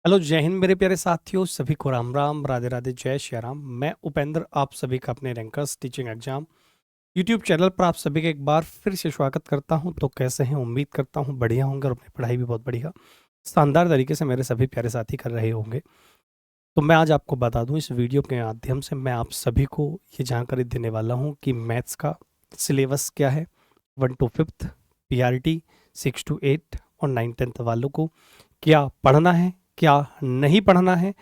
Hello, जय हिंद मेरे प्यारे साथियों। सभी को राम राम, राधे राधे, जय श्री राम। मैं उपेंद्र आप सभी का अपने rankers teaching exam YouTube channel पर आप सभी का एक बार फिर से स्वागत करता हूं। तो कैसे हैं? उम्मीद करता हूं बढ़िया होंगे और अपनी पढ़ाई भी बहुत बढ़िया शानदार तरीके से मेरे सभी प्यारे साथी कर रहे होंगे। तो मैं आज आपको बता दूं, इस वीडियो के माध्यम से मैं आप सभी को ये जानकारी देने वाला हूँ कि मैथ्स का सिलेबस क्या है। 1 to 5th, PRT 6 to 8 और 9-10 वालों को क्या पढ़ना है, क्या नहीं पढ़ना है,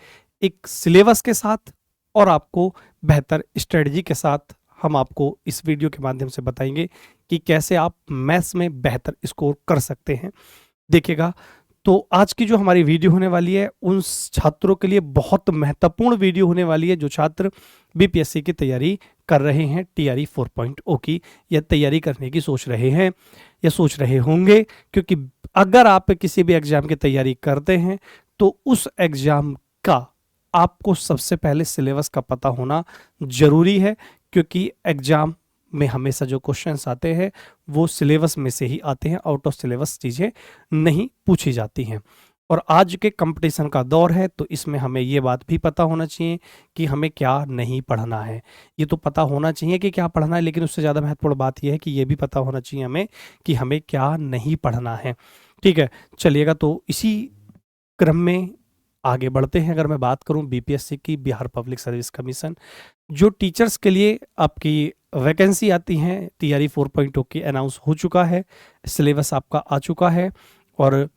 एक सिलेबस के साथ और आपको बेहतर स्ट्रेटजी के साथ हम आपको इस वीडियो के माध्यम से बताएंगे कि कैसे आप मैथ्स में बेहतर स्कोर कर सकते हैं। देखिएगा, तो आज की जो हमारी वीडियो होने वाली है उन छात्रों के लिए बहुत महत्वपूर्ण वीडियो होने वाली है जो छात्र बीपीएससी की तैयारी कर रहे हैं, टीआरई 4.0 की या तैयारी करने की सोच रहे हैं या सोच रहे होंगे। क्योंकि अगर आप किसी भी एग्जाम की तैयारी करते हैं तो उस एग्जाम का आपको सबसे पहले सिलेबस का पता होना जरूरी है, क्योंकि एग्जाम में हमेशा जो क्वेश्चंस आते हैं वो सिलेबस में से ही आते हैं, आउट ऑफ सिलेबस चीज़ें नहीं पूछी जाती हैं। और आज के कंपटीशन का दौर है तो इसमें हमें ये बात भी पता होना चाहिए कि हमें क्या नहीं पढ़ना है। ये तो पता होना चाहिए कि क्या पढ़ना है, लेकिन उससे ज़्यादा महत्वपूर्ण बात यह है कि ये भी पता होना चाहिए हमें कि हमें क्या नहीं पढ़ना है। ठीक है, चलिएगा, तो इसी क्रम में आगे बढ़ते हैं। अगर मैं बात करूं बीपीएससी की, बिहार पब्लिक सर्विस कमीशन, जो टीचर्स के लिए आपकी वैकेंसी आती हैं, टीआरई 4.0 की अनाउंस हो चुका है, सिलेबस आपका आ चुका है और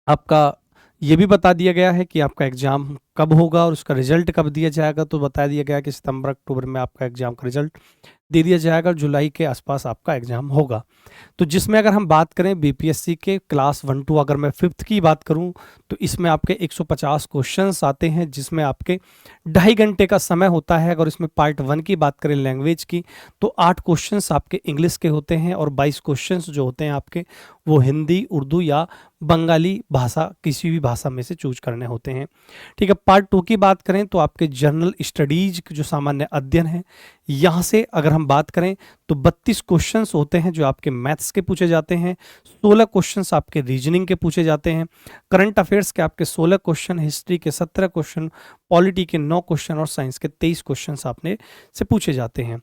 आपका ये भी बता दिया गया है कि आपका एग्ज़ाम कब होगा और उसका रिजल्ट कब दिया जाएगा। तो बता दिया गया कि सितंबर अक्टूबर में आपका एग्ज़ाम का रिजल्ट दे दिया जाएगा, जुलाई के आसपास आपका एग्ज़ाम होगा। तो जिसमें अगर हम बात करें बीपीएससी के क्लास 1-2, अगर मैं 5th की बात करूं तो इसमें आपके 150 क्वेश्चंस आते हैं, जिसमें आपके 2.5 घंटे का समय होता है। अगर इसमें पार्ट 1 की बात करें लैंग्वेज की, तो 8 क्वेश्चंस आपके इंग्लिश के होते हैं और 22 क्वेश्चंस जो होते हैं आपके वो हिंदी, उर्दू या बंगाली भाषा, किसी भी भाषा में से चूज करने होते हैं। ठीक है, पार्ट 2 की बात करें तो आपके जनरल स्टडीज जो सामान्य अध्ययन है, यहाँ से अगर हम बात करें तो 32 क्वेश्चंस होते हैं जो आपके मैथ्स के पूछे जाते हैं, 16 क्वेश्चंस आपके रीजनिंग के पूछे जाते हैं, करंट अफेयर्स के आपके 16 क्वेश्चन, हिस्ट्री के 17 क्वेश्चन, पॉलिटी के 9 क्वेश्चन और साइंस के 23 क्वेश्चंस आपने से पूछे जाते हैं।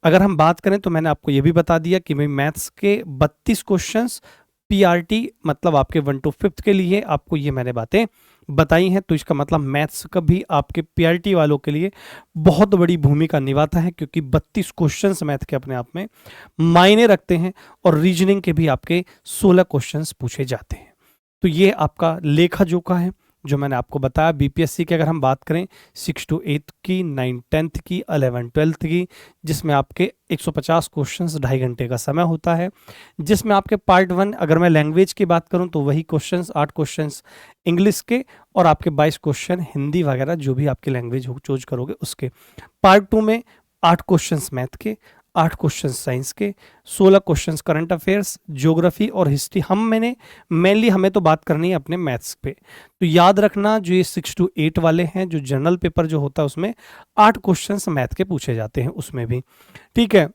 अगर हम बात करें तो मैंने आपको ये भी बता दिया कि भाई मैथ्स के 32 क्वेश्चंस, पीआरटी मतलब आपके 1 to 5th के लिए आपको ये मैंने बातें बताई हैं। तो इसका मतलब मैथ्स का भी आपके पीआरटी वालों के लिए बहुत बड़ी भूमिका निभाता है, क्योंकि 32 क्वेश्चंस मैथ के अपने आप में मायने रखते हैं और रीजनिंग के भी आपके 16 क्वेश्चंस पूछे जाते हैं। तो ये आपका लेखा जोखा है जो मैंने आपको बताया। बीपीएससी की अगर हम बात करें 6 to 8 की, 9-10 की, 11-12 की, जिसमें आपके 150 क्वेश्चंस, 2.5 घंटे का समय होता है, जिसमें आपके पार्ट 1 अगर मैं लैंग्वेज की बात करूं तो वही क्वेश्चंस 8 क्वेश्चंस इंग्लिश के और आपके 22 क्वेश्चन हिंदी वगैरह जो भी आपकी लैंग्वेज हो चूज करोगे उसके। पार्ट 2 में 8 क्वेश्चंस मैथ के, 8 क्वेश्चन साइंस के, 16 क्वेश्चन करंट अफेयर्स, ज्योग्राफी और हिस्ट्री। मेनली हमें तो बात करनी है अपने मैथ्स पे। तो याद रखना, जो ये 6 to 8 वाले हैं, जो जनरल पेपर जो होता है उसमें 8 क्वेश्चंस मैथ के पूछे जाते हैं उसमें भी। ठीक है,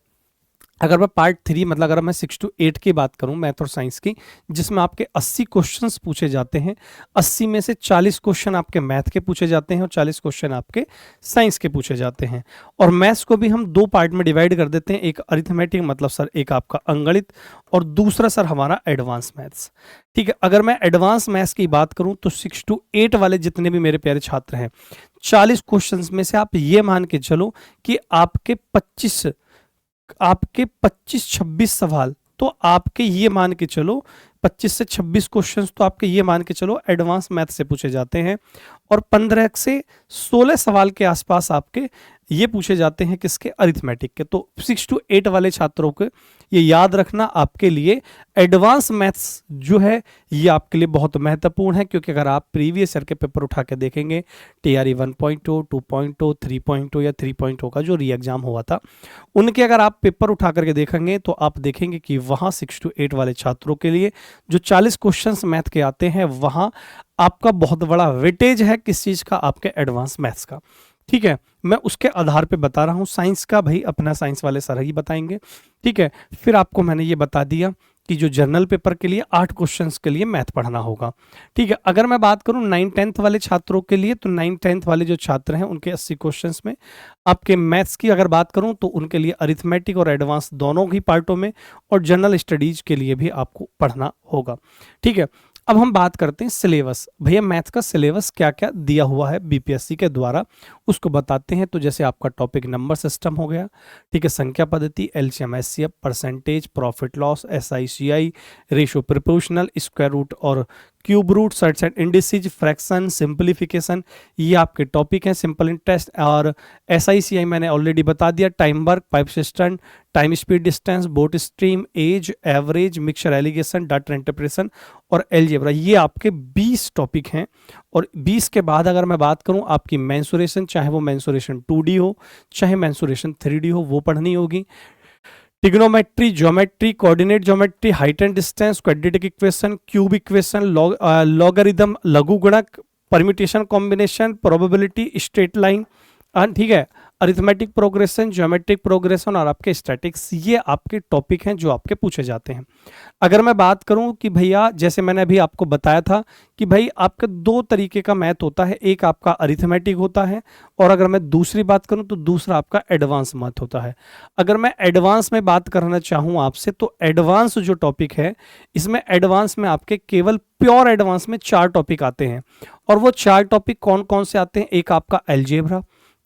अगर मैं पार्ट 3 मतलब अगर मैं 6 to 8 की बात करूं मैथ और साइंस की, जिसमें आपके 80 क्वेश्चंस पूछे जाते हैं, 80 में से 40 क्वेश्चन आपके मैथ के पूछे जाते हैं और 40 क्वेश्चन आपके साइंस के पूछे जाते हैं। और मैथ्स को भी हम 2 पार्ट में डिवाइड कर देते हैं, एक अरिथमेटिक मतलब सर एक आपका अंगणित और दूसरा सर हमारा एडवांस मैथ्स। ठीक है, अगर मैं एडवांस मैथ्स की बात करूं तो 6 to 8 वाले जितने भी मेरे प्यारे छात्र हैं, 40 क्वेश्चंस में से आप ये मान के चलो कि आपके 25-26 सवाल, तो आपके ये मान के चलो 25 से 26 क्वेश्चंस तो आपके ये मान के चलो एडवांस मैथ से पूछे जाते हैं और 15 से 16 सवाल के आसपास आपके ये पूछे जाते हैं किसके, अरिथमेटिक के। तो 6 to 8 वाले छात्रों को ये याद रखना, आपके लिए एडवांस मैथ्स जो है ये आपके लिए बहुत महत्वपूर्ण है। क्योंकि अगर आप प्रीवियस ईयर के पेपर उठा के देखेंगे, टीआरई 1.0, 2.0, 3.0 या 3.0 का जो री एग्जाम हुआ था, उनके अगर आप पेपर उठा करके देखेंगे तो आप देखेंगे कि वहाँ 6 to 8 वाले छात्रों के लिए जो 40 क्वेश्चंस मैथ के आते हैं, वहाँ आपका बहुत बड़ा वेटेज है किस चीज़ का, आपके एडवांस मैथ्स का। ठीक है, मैं उसके आधार पे बता रहा हूँ। साइंस का भाई अपना साइंस वाले सर ही बताएंगे। ठीक है, फिर आपको मैंने ये बता दिया कि जो जर्नल पेपर के लिए 8 क्वेश्चंस के लिए मैथ पढ़ना होगा। ठीक है, अगर मैं बात करूं 9-10th वाले छात्रों के लिए, तो 9-10th वाले जो छात्र हैं उनके 80 क्वेश्चंस में आपके मैथ्स की अगर बात करूं तो उनके लिए अरिथमेटिक और एडवांस दोनों ही पार्टों में और जनरल स्टडीज के लिए भी आपको पढ़ना होगा। ठीक है, अब हम बात करते हैं सिलेबस। भैया मैथ्स का सिलेबस क्या क्या दिया हुआ है बीपीएससी के द्वारा, उसको बताते हैं। तो जैसे आपका टॉपिक नंबर सिस्टम हो गया, ठीक है, संख्या पद्धति, LCM HCF, percentage, profit loss, SI CI, ratio proportional, square root और cube root, surds and indices, fraction, simplification, ये आपके टॉपिक हैं। सिंपल इंटरेस्ट और एसआईसीआई मैंने ऑलरेडी बता दिया। Time work, pipe system, time speed distance, boat stream, age, average, mixture alligation, data interpretation और algebra, ये आपके 20 टॉपिक हैं। और 20 के बाद अगर मैं बात करूं आपकी मेंसुरेशन, चाहे वो मेंसुरेशन 2D हो चाहे मेंसुरेशन 3D हो, वो पढ़नी होगी। Trigonometry, geometry, coordinate geometry, height and distance, quadratic equation, cube equation, logarithm, लघु गुणक, permutation combination, probability, straight line, ठीक है, अरिथमेटिक प्रोग्रेशन, ज्योमेट्रिक प्रोग्रेशन और आपके स्टैटिक्स, ये आपके टॉपिक हैं जो आपके पूछे जाते हैं। अगर मैं बात करूं कि भैया जैसे मैंने अभी आपको बताया था कि भाई आपका 2 तरीके का मैथ होता है, एक आपका अरिथमेटिक होता है और अगर मैं दूसरी बात करूं तो दूसरा आपका एडवांस मैथ होता है। अगर मैं एडवांस में बात करना चाहूं आपसे, तो एडवांस जो टॉपिक है, इसमें एडवांस में आपके केवल प्योर एडवांस में 4 टॉपिक आते हैं। और वो 4 टॉपिक कौन कौन से आते हैं? एक आपका अलजेब्रा,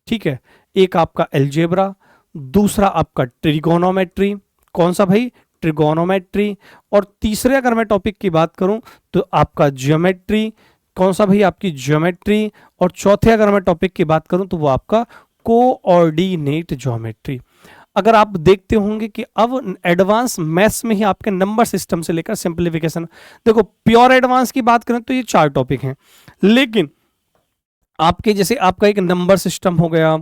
ठीक है, एक आपका अलजेब्रा, दूसरा आपका ट्रिगोनोमेट्री, कौन सा भाई? ट्रिगोनोमेट्री, और तीसरे अगर मैं टॉपिक की बात करूं तो आपका ज्योमेट्री, कौन सा भाई? आपकी ज्योमेट्री, और चौथे अगर मैं टॉपिक की बात करूं तो वो आपका कोऑर्डिनेट ज्योमेट्री। अगर आप देखते होंगे कि अब एडवांस मैथ्स में ही आपके नंबर सिस्टम से लेकर सिंप्लीफिकेशन, देखो प्योर एडवांस की बात करें तो ये 4 टॉपिक हैं, लेकिन आपके जैसे आपका एक नंबर सिस्टम हो गया,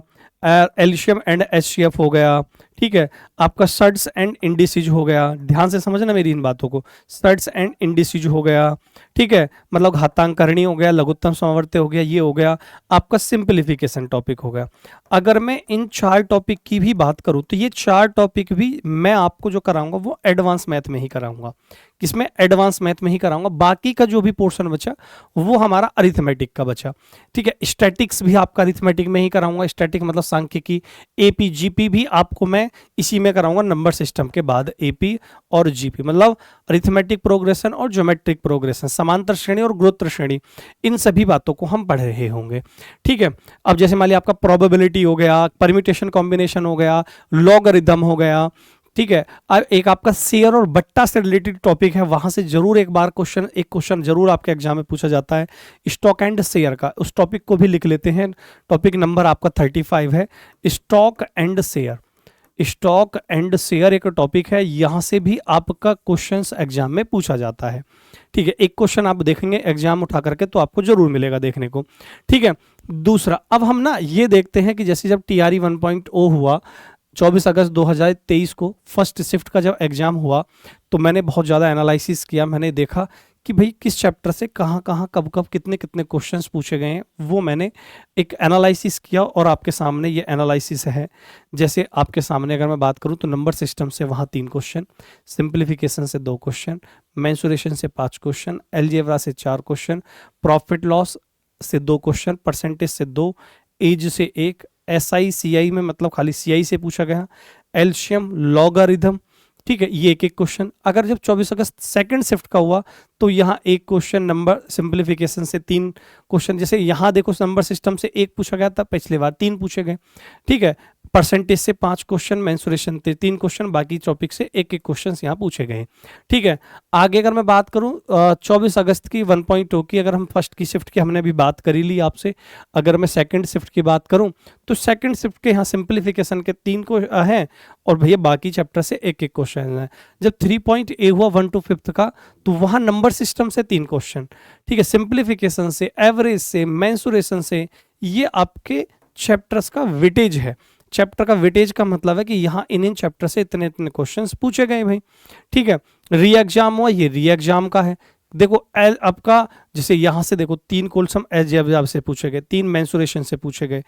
एलसीएम एंड एचसीएफ हो गया, ठीक है, आपका सर्ट्स एंड इंडिसेज हो गया, ध्यान से समझना मेरी इन बातों को, सर्ट्स एंड इंडिसेज हो गया, ठीक है, मतलब घातांकरणी हो गया, लघुत्तम समवर्ती हो गया, ये हो गया आपका सिंप्लीफिकेशन टॉपिक हो गया। अगर मैं इन 4 टॉपिक की भी बात करूं तो ये 4 टॉपिक भी मैं आपको जो कराऊंगा वो एडवांस मैथ में ही कराऊंगा। किसमें? एडवांस मैथ में ही कराऊंगा। बाकी का जो भी पोर्शन बचा वो हमारा अरिथमेटिक का बचा, ठीक है। स्टैटिक्स भी आपका अरिथमेटिक में ही कराऊंगा, स्टैटिक मतलब सांख्यिकी। एपी जीपी भी आपको मैं इसी में कराऊंगा, नंबर सिस्टम के बाद एपी और जीपी, मतलब अरिथमेटिक प्रोग्रेशन और ज्योमेट्रिक प्रोग्रेशन, समांतर श्रेणी और गुणोत्तर श्रेणी, इन सभी बातों को हम पढ़ रहे होंगे, ठीक है। अब जैसे मान लिया आपका प्रोबेबिलिटी हो गया, परम्यूटेशन कॉम्बिनेशन हो गया, लॉगरिथम हो गया, ठीक है। अब एक आपका शेयर और बट्टा से रिलेटेड टॉपिक है, वहां से जरूर एक क्वेश्चन जरूर आपके एग्जाम में पूछा जाता है, स्टॉक एंड शेयर का। उस टॉपिक को भी लिख लेते हैं, टॉपिक नंबर आपका 35 है, stock and share. Stock and share एक टॉपिक है, यहां से भी आपका क्वेश्चंस एग्जाम में पूछा जाता है, ठीक है। एक क्वेश्चन आप देखेंगे एग्जाम उठा करके तो आपको जरूर मिलेगा देखने को, ठीक है। दूसरा, अब हम ना ये देखते हैं कि जैसे जब टीआरई 1.0 हुआ 24 अगस्त 2023 को, फर्स्ट शिफ्ट का जब एग्जाम हुआ तो मैंने बहुत ज़्यादा एनालिसिस किया। मैंने देखा कि भाई किस चैप्टर से कहाँ कहाँ कब कब कितने कितने क्वेश्चंस पूछे गए हैं, वो मैंने एक एनालिसिस किया और आपके सामने ये एनालिसिस है। जैसे आपके सामने अगर मैं बात करूँ तो नंबर सिस्टम से वहाँ 3 क्वेश्चन, सिंप्लीफिकेशन से 2 क्वेश्चन, मेंसुरेशन से 5 क्वेश्चन, अलजेब्रा से 4 क्वेश्चन, प्रॉफिट लॉस से 2 क्वेश्चन, परसेंटेज से 2, एज से 1, एसआईसीआई में मतलब खाली सीआई से पूछा गया, एलसीएम, लॉगरिथम, ठीक है, ये एक क्वेश्चन। अगर जब 24 अगस्त सेकंड शिफ्ट का हुआ तो यहाँ एक क्वेश्चन, नंबर सिंप्लीफिकेशन से 3 क्वेश्चन। जैसे यहाँ देखो नंबर सिस्टम से 1 पूछा गया था, पिछली बार 3 पूछे गए, ठीक है। परसेंटेज से 5 क्वेश्चन, मेंसुरेशन से 3 क्वेश्चन, बाकी टॉपिक से एक क्वेश्चन यहाँ पूछे गए, ठीक है। आगे अगर मैं बात करूँ 24 अगस्त की 1.0 की, अगर हम फर्स्ट की शिफ्ट की हमने अभी बात करी ली आपसे, अगर मैं सेकंड शिफ्ट की बात करूँ तो सेकंड शिफ्ट के यहाँ सिंप्लीफिकेशन के 3 को हैं और भैया बाकी चैप्टर से एक क्वेश्चन है। जब 3.A हुआ 1 to 5 का तो वहाँ नंबर सिस्टम से 3 क्वेश्चन, ठीक है, सिंप्लीफिकेशन से, एवरेज से, मेंसुरेशन से, ये आपके चैप्टर्स का वेटेज है। चैप्टर का वेटेज का मतलब है कि यहाँ इन चैप्टर से इतने इतने क्वेश्चंस पूछे गए भाई, ठीक है। री एग्जाम हुआ, ये री एग्जाम का है, देखो आपका जैसे यहाँ से देखो 3 क्वेश्चन अलजेब्रा से पूछे गए, 3 मेंसुरेशन से पूछे गए,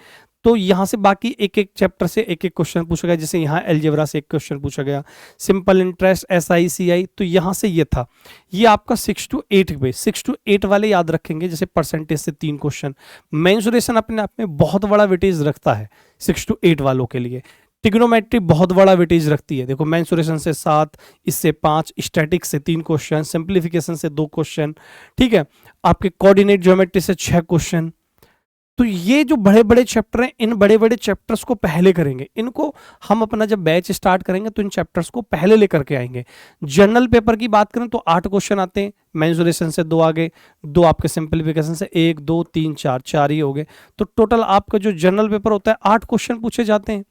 तो यहाँ से बाकी एक एक चैप्टर से एक एक क्वेश्चन पूछा गया। जैसे यहाँ अलजेब्रा से एक क्वेश्चन पूछा गया, सिंपल इंटरेस्ट, एसआई सीआई, तो यहाँ से ये था। ये आपका 6 to 8 पे 6 to 8 वाले याद रखेंगे। जैसे परसेंटेज से 3 क्वेश्चन, मेंसुरेशन अपने आप में बहुत बड़ा वेटेज रखता है 6 to 8 वालों के लिए। ट्रिग्नोमेट्री बहुत बड़ा वेटेज रखती है। देखो मेंसुरेशन से 7, इससे 5, स्टैटिक से 3 क्वेश्चन, सिंप्लीफिकेशन से 2 क्वेश्चन, ठीक है, आपके कोऑर्डिनेट ज्योमेट्री से 6 क्वेश्चन। तो ये जो बड़े बड़े चैप्टर हैं, इन बड़े बड़े चैप्टर्स को पहले करेंगे। इनको हम अपना जब बैच स्टार्ट करेंगे तो इन चैप्टर्स को पहले लेकर के आएंगे। जनरल पेपर की बात करें तो 8 क्वेश्चन आते हैं, मेंसुरेशन से 2 आगे, 2 आपके सिंप्लीफिकेशन से, 1 2 3 4 ही हो गए। तो टोटल आपका जो जनरल पेपर होता है 8 क्वेश्चन पूछे जाते हैं।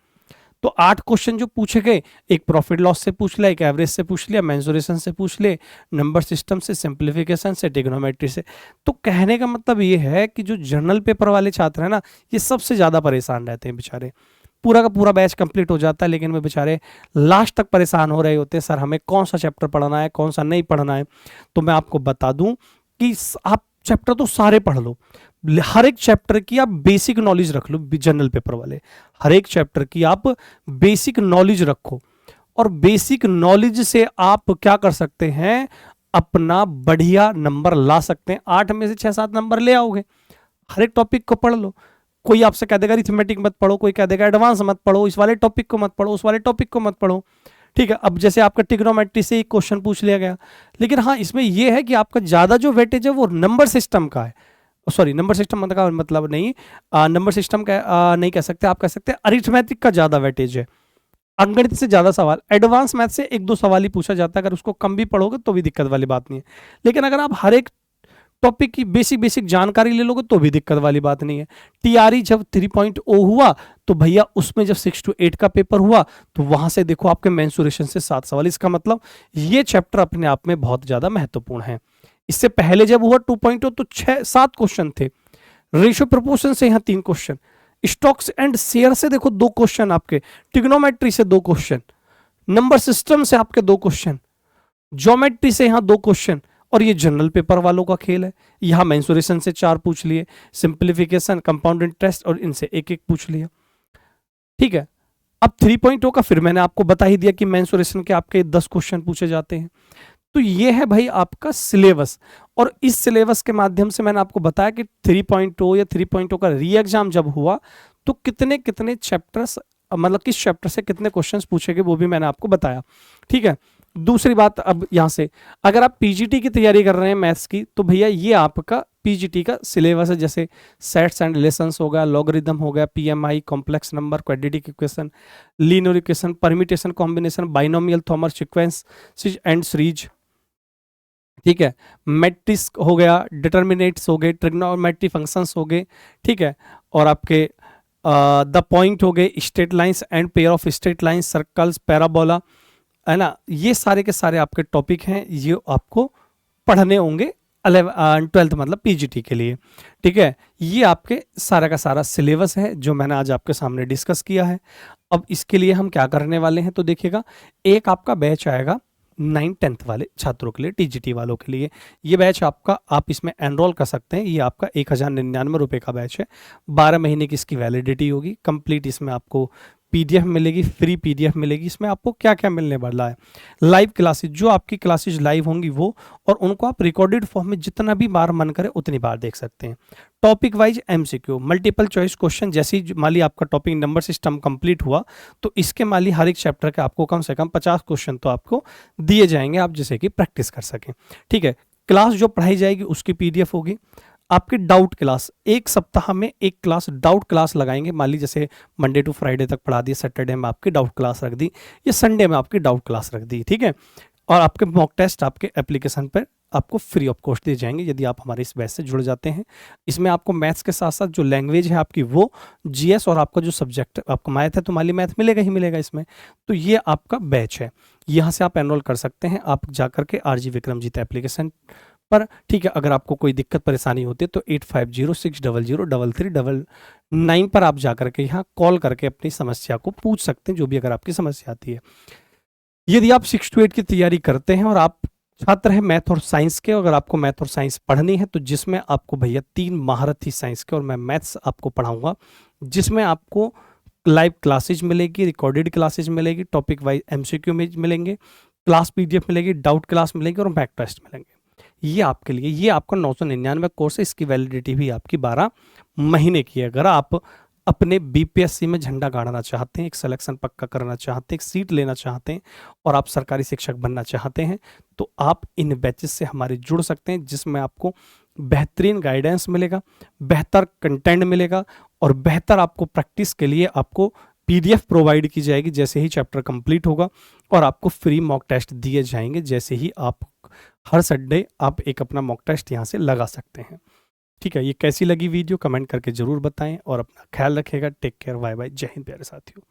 तो 8 क्वेश्चन जो पूछे गए, एक प्रॉफिट लॉस से पूछ लिया, एक एवरेज से पूछ लिया, मेंसुरेशन से पूछ ले, नंबर सिस्टम से, सिंप्लीफिकेशन से, ट्रिग्नोमेट्री से। तो कहने का मतलब ये है कि जो जनरल पेपर वाले छात्र हैं ना, ये सबसे ज्यादा परेशान रहते हैं बेचारे। पूरा का पूरा बैच कंप्लीट हो जाता है, लेकिन वे बेचारे लास्ट तक परेशान हो रहे होते हैं, सर हमें कौन सा चैप्टर पढ़ना है, कौन सा नहीं पढ़ना है। तो मैं आपको बता दूं कि आप चैप्टर तो सारे पढ़ लो, हर एक चैप्टर की आप बेसिक नॉलेज रख लो। जनरल पेपर वाले हर एक चैप्टर की आप बेसिक नॉलेज रखो, और बेसिक नॉलेज से आप क्या कर सकते हैं, अपना बढ़िया नंबर ला सकते हैं। 8 में से 6-7 नंबर ले आओगे। हर एक टॉपिक को पढ़ लो। कोई आपसे कह देगा अरिथमेटिक मत पढ़ो, कोई कह देगा एडवांस मत पढ़ो, इस वाले टॉपिक को मत पढ़ो, उस वाले टॉपिक को मत पढ़ो, ठीक है। अब जैसे आपका ट्रिग्नोमेट्री से एक क्वेश्चन पूछ लिया गया, लेकिन हाँ इसमें यह है कि आपका ज्यादा जो वेटेज है वो नंबर सिस्टम का है। सॉरी, नंबर सिस्टम का मतलब नहीं, नंबर सिस्टम का नहीं कह सकते, आप कह सकते हैं अरिथमेटिक का ज्यादा वेटेज है। अंकगणित से ज्यादा सवाल, एडवांस मैथ से 1-2 सवाल ही पूछा जाता है। अगर उसको कम भी पढ़ोगे तो भी दिक्कत वाली बात नहीं है। लेकिन अगर आप हर एक टॉपिक की बेसिक बेसिक जानकारी ले लोगे तो भी दिक्कत वाली बात नहीं है। टीआरई जब 3.0 हुआ तो भैया उसमें जब 6 to 8 का पेपर हुआ तो वहां से देखो आपके मेंसुरेशन से 7 सवाल। इसका मतलब ये चैप्टर अपने आप में बहुत ज्यादा महत्वपूर्ण है। इससे पहले जब हुआ 2.0 तो 6-7 क्वेश्चन थे। रेशियो प्रोपोर्शन से यहाँ 3 क्वेश्चन, स्टॉक्स एंड शेयर से देखो 2 क्वेश्चन आपके, ट्रिग्नोमेट्री से 2 क्वेश्चन, नंबर सिस्टम से आपके 2 क्वेश्चन, ज्योमेट्री से यहाँ 2 क्वेश्चन। और ये जनरल पेपर वालों का खेल है। यहाँ मेंसुरेशन से 4 पूछ लिए, सिंप्लीफिकेशन, कंपाउंड इंटरेस्ट और इनसे एक एक पूछ लिया, ठीक है। अब 3.0 का फिर मैंने आपको बता ही दिया कि मेंसुरेशन के आपके 10 क्वेश्चन पूछे जाते हैं। तो ये है भाई आपका सिलेबस, और इस सिलेबस के माध्यम से मैंने आपको बताया कि 3.0 या 3.0 का री एग्जाम जब हुआ तो कितने कितने चैप्टर्स, मतलब किस चैप्टर से कितने क्वेश्चंस पूछे गए वो भी मैंने आपको बताया, ठीक है। दूसरी बात, अब यहां से अगर आप पीजीटी की तैयारी कर रहे हैं मैथ्स की, तो भैया ये आपका पीजीटी का सिलेबस है। जैसे सेट्स एंड रिलेशंस हो गया, लॉगरिथम हो गया, PMI, complex number, quadratic equation, linear equation, permutation, combination, binomial, Thomas sequence and series, ठीक है, मैट्रिक्स हो गया, डिटर्मिनेट्स हो गए, ट्रिग्नोमेट्री फंक्शंस हो गए, ठीक है, और आपके द पॉइंट हो गए, straight lines and pair of straight lines, circles, parabola, है ना। ये सारे के सारे आपके टॉपिक हैं, ये आपको पढ़ने होंगे 12th मतलब पीजीटी के लिए, ठीक है। ये आपके सारा का सारा सिलेबस है जो मैंने आज आपके सामने डिस्कस किया है। अब इसके लिए हम क्या करने वाले हैं, तो देखिएगा, एक आपका बैच आएगा 9th-10th वाले छात्रों के लिए, टीजीटी वालों के लिए। ये बैच आपका, आप इसमें एनरोल कर सकते हैं। ये आपका 1099 रुपये का बैच है। 12 महीने की इसकी वैलिडिटी होगी। कंप्लीट इसमें आपको पीडीएफ मिलेगी, फ्री पीडीएफ मिलेगी। इसमें आपको क्या क्या मिलने वाला है, लाइव क्लासेज, जो आपकी क्लासेज लाइव होंगी वो, और उनको आप रिकॉर्डेड फॉर्म में जितना भी बार मन करे उतनी बार देख सकते हैं। Topic wise MCQ, multiple choice question. जैसे ही मान ली आपका टॉपिक नंबर सिस्टम कंप्लीट हुआ तो इसके मान ली हर एक चैप्टर के आपको कम से कम 50 क्वेश्चन तो आपको दिए जाएंगे, आप जिसे कि प्रैक्टिस कर सकें, ठीक है। क्लास जो पढ़ाई जाएगी उसकी पीडीएफ होगी। आपके डाउट क्लास, एक सप्ताह में एक क्लास डाउट क्लास लगाएंगे। मान ली जैसे मंडे टू फ्राइडे तक पढ़ा दी, सैटरडे में आपकी डाउट क्लास रख दी, या संडे में आपकी डाउट क्लास रख दी, ठीक है। और आपके मॉक टेस्ट आपके एप्लीकेशन पर आपको फ्री ऑफ कॉस्ट दिए जाएंगे यदि आप हमारे इस बैच से जुड़ जाते हैं। इसमें आपको मैथ्स के साथ साथ जो लैंग्वेज है आपकी वो, जीएस, और आपका जो सब्जेक्ट आपका मैथ है तो मान ली मैथ मिलेगा ही मिलेगा इसमें। तो ये आपका बैच है, यहाँ से आप एनरोल कर सकते हैं, आप जाकर के आरजी विक्रमजीत एप्लीकेशन पर, ठीक है। अगर आपको कोई दिक्कत परेशानी होती है तो 8506003399 पर आप जाकर के यहाँ कॉल करके अपनी समस्या को पूछ सकते हैं, जो भी अगर आपकी समस्या आती है। यदि आप 6 to 8 की तैयारी करते हैं और आप छात्र हैं मैथ और साइंस के। अगर आपको मैथ और साइंस पढ़नी है तो जिसमें आपको भैया 3 महारथी साइंस के और मैं मैथ्स आपको पढ़ाऊंगा, जिसमें आपको लाइव क्लासेज मिलेगी, रिकॉर्डेड क्लासेज मिलेगी, टॉपिक वाइज एमसीक्यू में मिलेंगे, क्लास पीडीएफ मिलेगी, डाउट क्लास मिलेगी और बैक टेस्ट मिलेंगे। ये आपके लिए, ये आपका 999 कोर्स है। इसकी वैलिडिटी भी आपकी 12 महीने की है। अगर आप अपने बीपीएससी में झंडा गाड़ना चाहते हैं, एक सिलेक्शन पक्का करना चाहते हैं, एक सीट लेना चाहते हैं और आप सरकारी शिक्षक बनना चाहते हैं, तो आप इन बैचेस से हमारे जुड़ सकते हैं, जिसमें आपको बेहतरीन गाइडेंस मिलेगा, बेहतर कंटेंट मिलेगा और बेहतर आपको प्रैक्टिस के लिए आपको पीडीएफ प्रोवाइड की जाएगी जैसे ही चैप्टर कंप्लीट होगा, और आपको फ्री मॉक टेस्ट दिए जाएंगे जैसे ही आप हर संडे आप एक अपना मॉक टेस्ट यहाँ से लगा सकते हैं। ठीक है, ये कैसी लगी वीडियो कमेंट करके जरूर बताएं और अपना ख्याल रखिएगा। टेक केयर, बाय बाय, जय हिंद प्यारे साथियों।